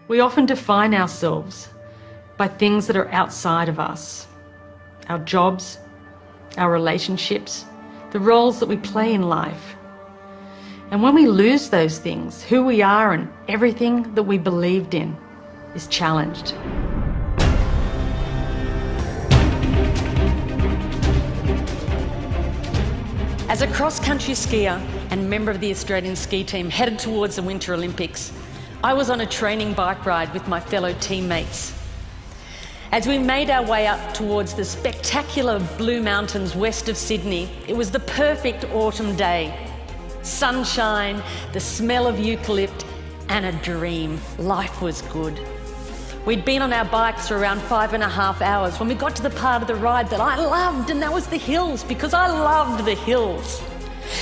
We often define ourselves by things that are outside of us. Our jobs, our relationships, the roles that we play in life. And when we lose those things, who we are and everything that we believed in is challenged. As a cross-country skier and member of the Australian ski team headed towards the Winter Olympics, I was on a training bike ride with my fellow teammates. As we made our way up towards the spectacular Blue Mountains west of Sydney, it was the perfect autumn day. Sunshine, the smell of eucalypt, and a dream. Life was good. We'd been on our bikes for around 5.5 hours when we got to the part of the ride that I loved, and that was the hills, because I loved the hills.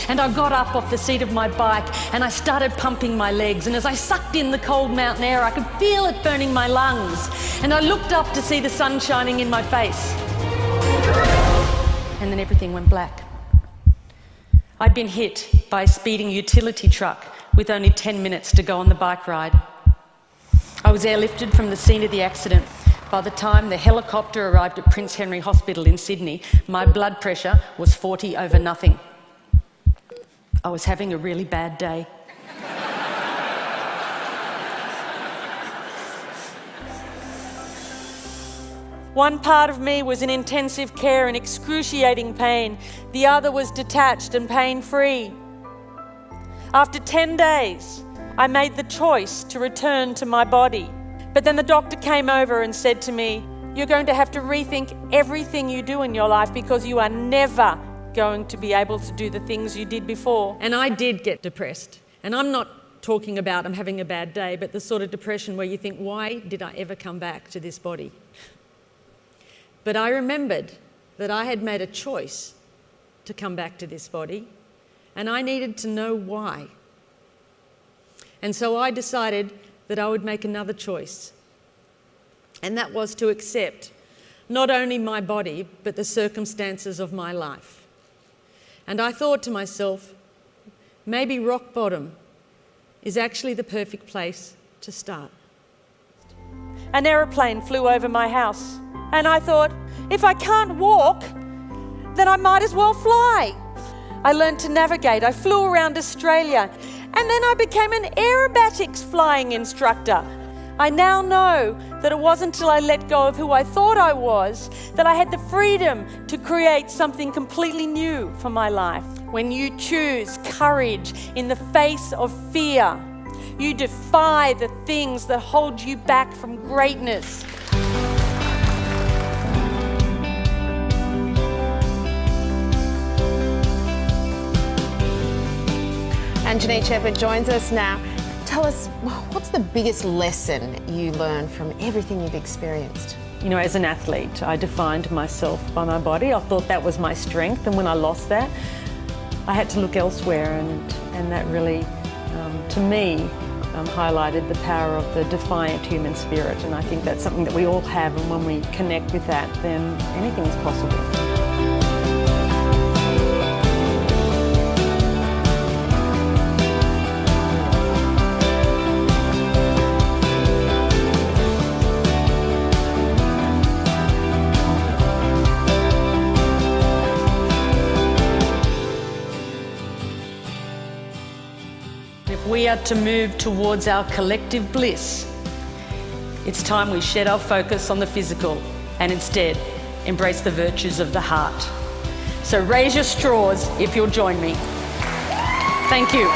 And I got up off the seat of my bike and I started pumping my legs, and as I sucked in the cold mountain air, I could feel it burning my lungs, and I looked up to see the sun shining in my face. And then everything went black. I'd been hit by a speeding utility truck with only 10 minutes to go on the bike ride. I was airlifted from the scene of the accident. By the time the helicopter arrived at Prince Henry Hospital in Sydney, my blood pressure was 40 over nothing. I was having a really bad day. One part of me was in intensive care and excruciating pain. The other was detached and pain-free. After 10 days, I made the choice to return to my body. But then the doctor came over and said to me, "You're going to have to rethink everything you do in your life because you are never going to be able to do the things you did before." And I did get depressed. And I'm not talking about I'm having a bad day, but the sort of depression where you think, why did I ever come back to this body? But I remembered that I had made a choice to come back to this body, and I needed to know why. And so I decided that I would make another choice, and that was to accept not only my body, but the circumstances of my life. And I thought to myself, maybe rock bottom is actually the perfect place to start. An aeroplane flew over my house, and I thought, if I can't walk, then I might as well fly. I learned to navigate. I flew around Australia, and then I became an aerobatics flying instructor. I now know that it wasn't until I let go of who I thought I was that I had the freedom to create something completely new for my life. When you choose courage in the face of fear, you defy the things that hold you back from greatness. And Janine Shepherd joins us now. Tell us, what's the biggest lesson you learned from everything you've experienced? You know, as an athlete, I defined myself by my body. I thought that was my strength, and when I lost that, I had to look elsewhere, and that really, to me, highlighted the power of the defiant human spirit, and I think that's something that we all have, and when we connect with that, then anything is possible. If we are to move towards our collective bliss, it's time we shed our focus on the physical and instead embrace the virtues of the heart. So raise your straws if you'll join me. Thank you.